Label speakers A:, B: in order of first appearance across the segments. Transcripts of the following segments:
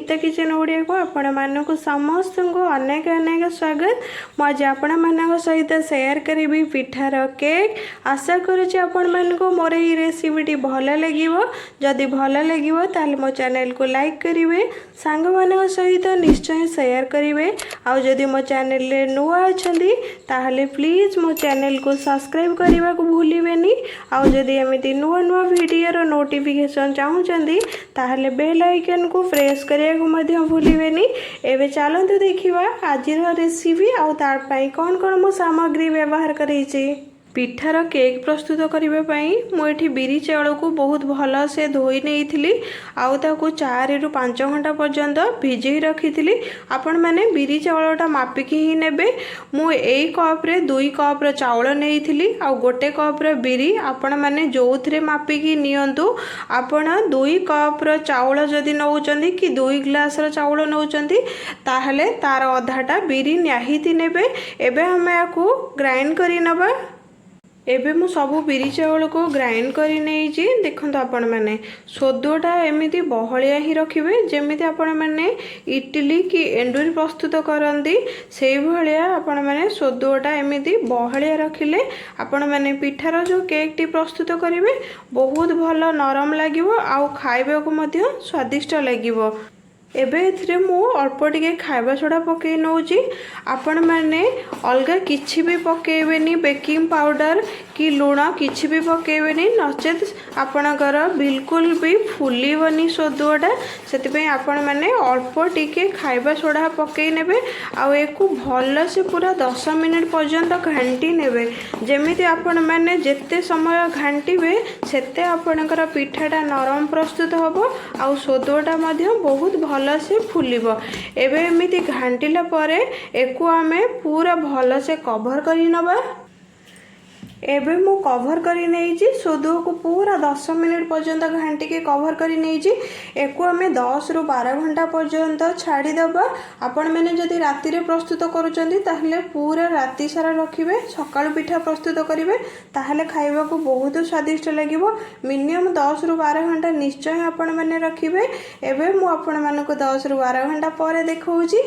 A: Gita kitchen Odia को आपण मानक समस्त को अनेक अनेक स्वागत। मुझे आपण मान सहित शेयर करी पिठार केक। आशा करुँच आपण मानक मोर ये रेसिपीटी भल लगे। जदि भल लगे ताल मो चैनल को लाइक करेंगे, सांग मान सहित निश्चय शेयर करेंगे। आउ जदि मो चैनल नुआ अच्छी ताहले प्लीज मो चैनल को सब्सक्राइब करने को भूलिबेनी। आउ जदि एमती नुआ नुआ वीडियो नोटिफिकेशन चाहूँगी ताहले बेल आइकन को प्रेस करने को भूलिबेनी। एबे चलतु देखिबा आज रेसिपी आउ तार पई कौन कौन मो सामग्री व्यवहार करेछि। पिठार केक प्रस्तुत करने मुझे बिरी चाउल को बहुत भल से धोई नहीं आउ ताकू 4 ରୁ 5 घंटा पर्यंत भिजई रखी थी। आपण मैंने बिरी चाउलटा मापिकी ही नेबे। मु एई कप रे 2 कप चाउल नहीं आउ गोटे कप बिरी आपण मैंने जो थे मापिकी नियंतु। आपण 2 कप चाउल जदि नौचंदी कि 2 ग्लास चाउल नौचंदी ताहले तार अधाटा बिरी निहाती नेबे। एबे हम याकू ग्राइंड करी नबा। एबे मु सबू बिरी चाउल को ग्राइंड करी नहीं देखो आपण मैंने सोदोटा एमती बहलिया ही रखिए जमीती आपण मैंने इडली कि एंडुरी प्रस्तुत करती से भाया आपण मैंने सोदोटा एमती बहलिया रखिले आपण मैंने पिठार जो केक टी प्रस्तुत करेंगे बहुत भल नरम लगे आउ खाइबा को मध्य स्वादिष्ट लगे। एबे एथिरे मु अल्प टिके खाइबा सोडा पकई नौची। आपण मैंने अलगा किछि भी पकेबेनी, बेकिंग पाउडर कि लुण किछि भी पकेबेनी, नचेत आपणकर बिल्कुल भी फुलीबनी सोदुआटा। सेतिपई आपण मैंने अल्प टिके खाइबा सोडा पकई नेबे आउ एको भल से पूरा 10 मिनिट पर्यंत घांटी नेबे। जेमिति आपण मैंने जेते समय घांटीबे सेते आपणकर पिठाटा नरम प्रस्तुत हबो आउ सोदुआटा मध्य बहुत भल से फुलिब। एबे एमिति घांटिला परे एको आमे पूरा भल से कवर करी नबा। एबे मु कवर करी नेइची सोदो को पूरा 10 मिनिट पर्यंत घांटी के कवर करी नेइची। एको आमे 10 ରୁ 12 घंटा पर्यंत छाड़ी दबा। आपण मैंने जदि राति रे प्रस्तुत करूचंदी ताहले पूरा राति सारा रखिबे, सकाळ पिठा प्रस्तुत करिवे ताहले खाइबा को बहुत स्वादिष्ट लागिवो। मिनिमम 10 ରୁ 12 घंटा निश्चय आपण मैंने रखिबे। एबे मु आपण मानको 10 ରୁ 12 घंटा परे देखौची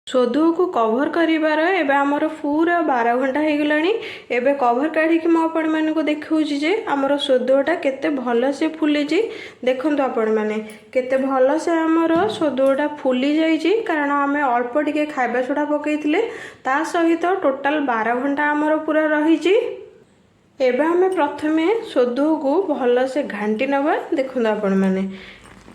A: सोदू को कवर करिवार एबे हमर पूरा 12 घंटा हो गलानी। एबे कवर काढ़ी कि आपण माने को देखौची जे हमर सोदूटा केते भल से फुली जी। देखंतु आपण माने केते भल से हमर सोदूटा फुली जाई जी कारण हमें अल्प टिके खाइबा सोडा पकईथिले ता सहित टोटल 12 घंटा हमर पूरा रही जी। एबे हमें प्रथमे सोदू को भल से घांटी नबा। देखंतु आपण माने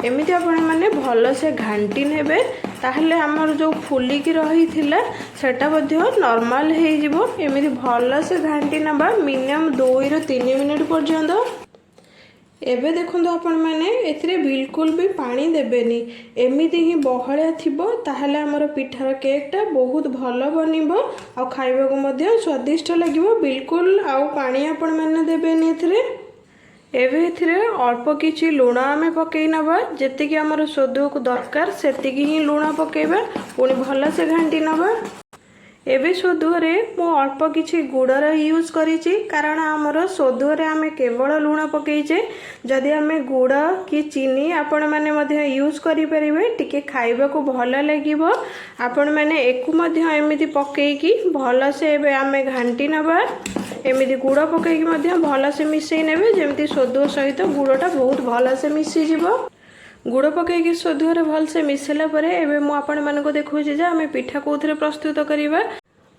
A: एमिति आपण माने भल से घांटी नेबे ताहले हमर जो फुलिकी रही थिला सेटा मध्य नॉर्मल हे जिवो। एमिति भल से घांटी नबा मिनिमम 2 ରୁ 3 मिनिट पर्यंत। एबे देखंतु आपण माने एथिरे बिल्कुल भी पानी देबेनी, एमिति ही बहलिया थिबो ताहले हमर पिठार केकटा बहुत भल बनिबो आ खाइबा को मध्य स्वादिष्ट लागिवो। बिल्कुल आउ पानी आपण माने देबेनी एथिरे। एबे एथिरे अल्प किछि लुण आमे पकई नबा। जेतिकी हमर सोदू को दरकार सेतिकी ही लुण पकेबा पुणी भल से घांटी नबा। एबे सोदुरे मो अल्प किछि गुड़र यूज करिछि कारण हमर सोदुरे आमे केवल लुण पकईचे। जदि आमे गुड़ कि चीनी आपण माने मध्य यूज करि परिबे टिके खाइबा को भल लागिवो। आपण माने एकु मध्य एमिति पकेइकी भल से एबे आमे घांटी नबा। एमिति गुड़ पकईकी मध्य भल से मिसई नेबे जेमिति सोदु सहित गुड़टा बहुत भल से मिसी जिवो। गुड़ पकईकी सोदुरे भल से मिसला परे एबे मु आपण मानको देखौछि जे आमे पिठा कोथरे प्रस्तुत करिबा।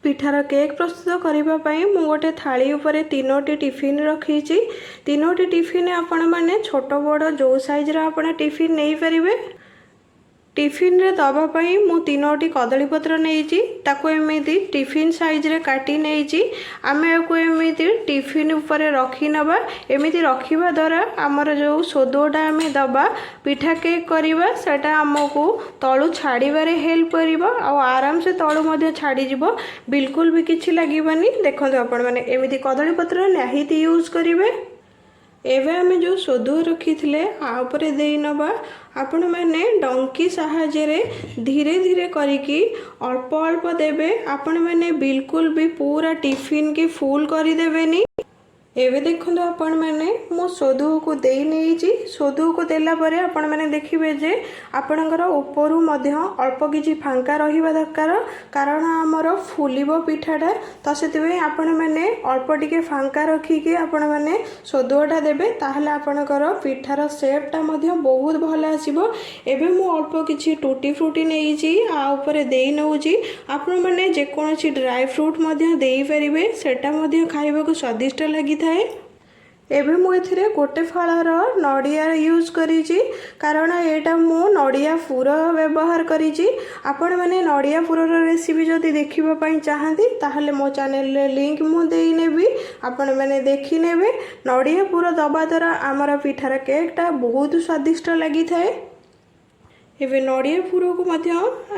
A: पिठार केक प्रस्तुत करबा पई मु गोटे थाली उपरे 3टी टिफिन रखीछि। 3टी टिफिन आपण माने छोट बड़ जो साइज रा आपण टिफिन नै परिबे। टिफिन रे दबा पई मु 3टी कदली पत्र नेइछि ताको एमिति टिफिन साइज रे काटी नेइछि। आमे को एमिति टिफिन ऊपर रखी नबा। एमिति रखिबा द्वारा हमर जो सोदोटा आमे दबा पिठा केक करिबा सेटा हमको तळु छाड़ीबारे हेल्प करिवो आ आराम से तळु मध्ये छाड़ी जिवो, बिल्कुल भी किछि लागिबनी। देखंतु आपण माने एमिति कदली पत्र निहाती यूज करिवे। एबे आमे जो सोदू रखी थिले आ ऊपर देई नबा। आपण मैंने डंकी साहाय्य रे धीरे धीरे करिकी अल्प अल्प देबे। आपण मैंने बिल्कुल भी पूरा टिफिन की फुल करी देबेनी। ଏବେ ଦେଖନ୍ତୁ ଆପଣ ମାନେ ମୁଁ ସୋଦୁଅକୁ ଦେଇ ନେଇଛି। ସୋଦୁଅକୁ ଦେଲା ପରେ ଆପଣ ମାନେ ଦେଖିବେ ଯେ ଆପଣଙ୍କର ଉପରୁ ମଧ୍ୟ ଅଳ୍ପ କିଛି ଫାଙ୍କା ରହିବା ଦରକାର, କାରଣ ଆମର ଫୁଲିବ ପିଠାଟା। ତ ସେଥିପାଇଁ ଆପଣ ମାନେ ଅଳ୍ପ ଟିକେ ଫାଙ୍କା ରଖିକି ଆପଣ ମାନେ ସୋଦୁଅଟା ଦେବେ, ତାହେଲେ ଆପଣଙ୍କର ପିଠାର ସେପ୍ଟା ମଧ୍ୟ ବହୁତ ଭଲ ଆସିବ। ଏବେ ମୁଁ ଅଳ୍ପ କିଛି ଟୁଟି ଫ୍ରୁଟି ନେଇଛି, ଆ ଉପରେ ଦେଇ ନେଉଛି। ଆପଣମାନେ ଯେକୌଣସି ଡ୍ରାଏ ଫ୍ରୁଟ୍ ମଧ୍ୟ ଦେଇପାରିବେ, ସେଟା ମଧ୍ୟ ଖାଇବାକୁ ସ୍ୱାଦିଷ୍ଟ ଲାଗିଥାଏ। ଏବେ ମୁଁ ଏଥିରେ ଗୋଟେ ଫାଳର ନଡ଼ିଆ ୟୁଜ୍ କରିଛି, କାରଣ ଏଇଟା ମୁଁ ନଡ଼ିଆ ପୁର ବ୍ୟବହାର କରିଛି। ଆପଣମାନେ ନଡ଼ିଆ ପୁରର ରେସିପି ଯଦି ଦେଖିବା ପାଇଁ ଚାହାନ୍ତି ତାହେଲେ ମୋ ଚ୍ୟାନେଲରେ ଲିଙ୍କ୍ ମୁଁ ଦେଇନେବି, ଆପଣମାନେ ଦେଖିନେବେ। ନଡ଼ିଆ ପୁର ଦେବା ଦ୍ୱାରା ଆମର ପିଠାର କେକ୍ଟା ବହୁତ ସ୍ୱାଦିଷ୍ଟ ଲାଗିଥାଏ। ଏବେ ନଡ଼ିଆ ପୁରକୁ ମଧ୍ୟ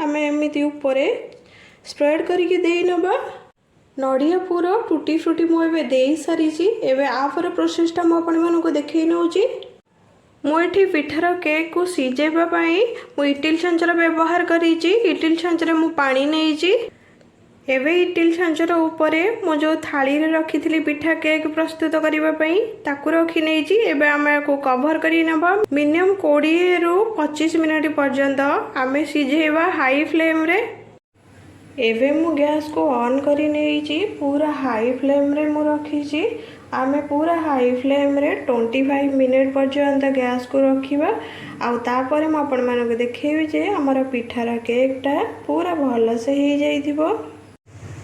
A: ଆମେ ଏମିତି ଉପରେ ସ୍ପ୍ରେଡ୍ କରିକି ଦେଇନେବା। ନଡ଼ିଆ ପୁର ଟୁଟି ଫ୍ରୁଟି ମୁଁ ଏବେ ଦେଇ ସାରିଛି। ଏବେ ଆପରେ ପ୍ରୋସେସଟା ମୁଁ ଆପଣମାନଙ୍କୁ ଦେଖେଇ ନେଉଛି। ମୁଁ ଏଠି ପିଠାର କେକ୍କୁ ସିଝେଇବା ପାଇଁ ମୁଁ ଇଟିଲ୍ ଛାଞ୍ଚର ବ୍ୟବହାର କରିଛି। ଇଟିଲ୍ ଛାଞ୍ଚରେ ମୁଁ ପାଣି ନେଇଛି। ଏବେ ଇଟିଲ୍ ଛାଞ୍ଚର ଉପରେ ମୁଁ ଯେଉଁ ଥାଳିରେ ରଖିଥିଲି ପିଠା କେକ୍ ପ୍ରସ୍ତୁତ କରିବା ପାଇଁ ତାକୁ ରଖି ନେଇଛି। ଏବେ ଆମେ ଏହାକୁ କଭର କରି ନେବା। ମିନିମମ୍ 20ରୁ 25 ମିନିଟ୍ ପର୍ଯ୍ୟନ୍ତ ଆମେ ସିଝେଇବା ହାଇ ଫ୍ଲେମ୍ରେ। ଏବେ ମୁଁ ଗ୍ୟାସ୍କୁ ଅନ୍ କରି ନେଇଛି, ପୁରା ହାଇ ଫ୍ଲେମ୍ରେ ମୁଁ ରଖିଛି। ଆମେ ପୁରା ହାଇ ଫ୍ଲେମ୍ରେ 25 ମିନିଟ୍ ପର୍ଯ୍ୟନ୍ତ ଗ୍ୟାସ୍କୁ ରଖିବା। ଆଉ ତାପରେ ମୁଁ ଆପଣମାନଙ୍କୁ ଦେଖେଇବି ଯେ ଆମର ପିଠାର କେକ୍ଟା ପୁରା ଭଲସେ ହେଇଯାଇଥିବ।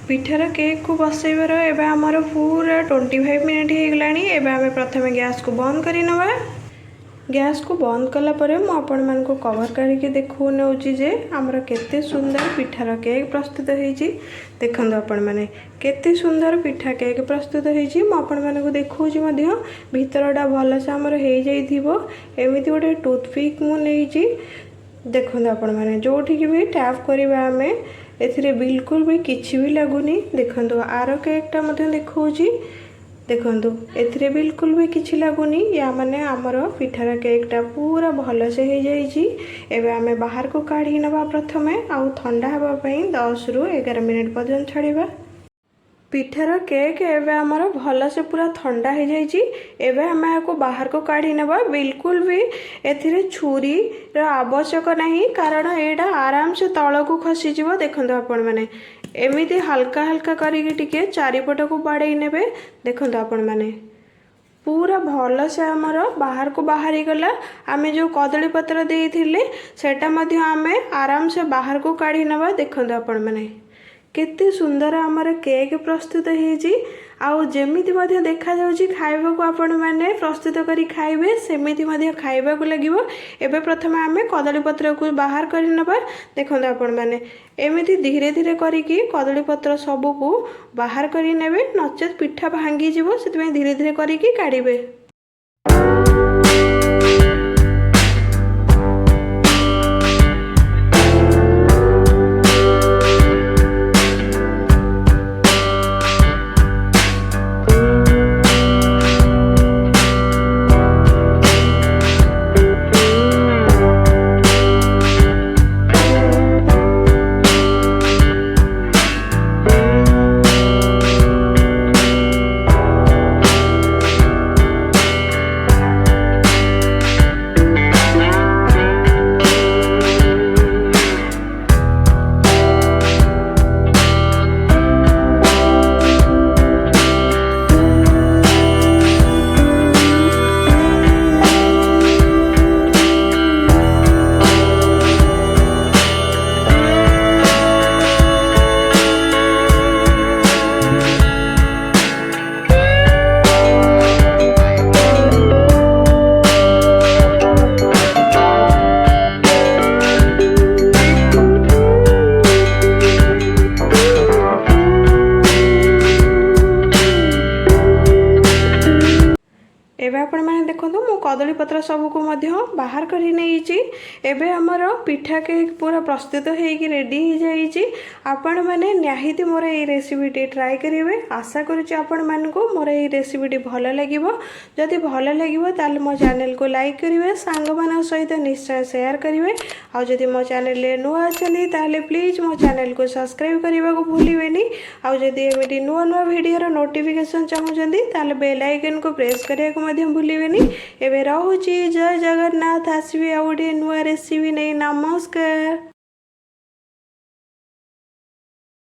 A: ପିଠାର କେକ୍କୁ ବସାଇବାର ଏବେ ଆମର ପୁରା 25 ମିନିଟ୍ ହେଇଗଲାଣି। ଏବେ ଆମେ ପ୍ରଥମେ ଗ୍ୟାସ୍କୁ ବନ୍ଦ କରିନେବା। ଗ୍ୟାସ୍କୁ ବନ୍ଦ କଲା ପରେ ମୁଁ ଆପଣମାନଙ୍କୁ କଭର କରିକି ଦେଖାଉ ନେଉଛି ଯେ ଆମର କେତେ ସୁନ୍ଦର ପିଠାର କେକ୍ ପ୍ରସ୍ତୁତ ହେଇଛି। ଦେଖନ୍ତୁ ଆପଣମାନେ କେତେ ସୁନ୍ଦର ପିଠା କେକ୍ ପ୍ରସ୍ତୁତ ହେଇଛି। ମୁଁ ଆପଣମାନଙ୍କୁ ଦେଖାଉଛି ମଧ୍ୟ ଭିତରଟା ଭଲସେ ଆମର ହେଇଯାଇଥିବ। ଏମିତି ଗୋଟେ ଟୁଥପିକ୍ ମୁଁ ନେଇଛି। ଦେଖନ୍ତୁ ଆପଣମାନେ ଯେଉଁଠିକି ବି ଟ୍ୟାପ୍ କରିବା ଆମେ, ଏଥିରେ ବିଲକୁଲ ବି କିଛି ବି ଲାଗୁନି। ଦେଖନ୍ତୁ ଆର କେକ୍ଟା ମଧ୍ୟ ଦେଖାଉଛି। ଦେଖନ୍ତୁ ଏଥିରେ ବିଲକୁଲ ବି କିଛି ଲାଗୁନି। ୟା ମାନେ ଆମର ପିଠାର କେକ୍ଟା ପୁରା ଭଲସେ ହେଇଯାଇଛି। ଏବେ ଆମେ ବାହାରକୁ କାଢ଼ି ନେବା ପ୍ରଥମେ, ଆଉ ଥଣ୍ଡା ହେବା ପାଇଁ 10ରୁ 11 ମିନିଟ୍ ପର୍ଯ୍ୟନ୍ତ ଛାଡ଼ିବା। ପିଠାର କେକ୍ ଏବେ ଆମର ଭଲସେ ପୁରା ଥଣ୍ଡା ହେଇଯାଇଛି। ଏବେ ଆମେ ଏହାକୁ ବାହାରକୁ କାଢ଼ି ନେବା। ବିଲକୁଲ ବି ଏଥିରେ ଛୁରୀର ଆବଶ୍ୟକ ନାହିଁ, କାରଣ ଏଇଟା ଆରାମସେ ତଳକୁ ଖସିଯିବ। ଦେଖନ୍ତୁ ଆପଣମାନେ ଏମିତି ହାଲକା ହାଲକା କରିକି ଟିକେ ଚାରିପଟକୁ ବାଡ଼େଇ ନେବେ। ଦେଖନ୍ତୁ ଆପଣମାନେ ପୁରା ଭଲସେ ଆମର ବାହାରକୁ ବାହାରିଗଲା। ଆମେ ଯେଉଁ କଦଳୀ ପତ୍ର ଦେଇଥିଲେ ସେଟା ମଧ୍ୟ ଆମେ ଆରାମସେ ବାହାରକୁ କାଢ଼ି ନେବା। ଦେଖନ୍ତୁ ଆପଣମାନେ କେତେ ସୁନ୍ଦର ଆମର କେକ୍ ପ୍ରସ୍ତୁତ ହେଇଛି। ଆଉ ଯେମିତି ମଧ୍ୟ ଦେଖାଯାଉଛି ଖାଇବାକୁ ଆପଣମାନେ ପ୍ରସ୍ତୁତ କରି ଖାଇବେ ସେମିତି ମଧ୍ୟ ଖାଇବାକୁ ଲାଗିବ। ଏବେ ପ୍ରଥମେ ଆମେ କଦଳୀପତ୍ରକୁ ବାହାର କରି ନେବା। ଦେଖନ୍ତୁ ଆପଣମାନେ ଏମିତି ଧୀରେ ଧୀରେ କରିକି କଦଳୀପତ୍ର ସବୁକୁ ବାହାର କରି ନେବେ, ନଚେତ୍ ପିଠା ଭାଙ୍ଗିଯିବ। ସେଥିପାଇଁ ଧୀରେ ଧୀରେ କରିକି କାଢ଼ିବେ। एबे आपण माने देखंतु मु कदली पत्र सब को मध्य बाहर करी नेइची। एबे हमर पिठा केक पूरा प्रस्तुत हेकी रेडी हो जाइची। आपण माने निहाती मोर ए रेसिपीटी ट्राई करिवे। आशा करूची आपण मानकु मोर ए रेसिपीटी भलो लागिवो। जदि भलो लागिवो ताले मो चैनल को लाइक करिवे, सांग मान सहित निश्चय शेयर करिवे। आ जदि मो चैनल ले नुआ अछनी ताले प्लीज मो चैनल को सब्सक्राइब करने को भूलिबेनी। आ जदि एमिटी नुआ नुआ वीडियो नोटिफिकेशन चाहूचंदी ताले बेल आइकन को प्रेस करिया को मध्यम भूलिबेनी। एबे रहूची जय जगन्नाथ। आसबे आ गोटे नुआ रेसिपी नहीं। नमस्कार।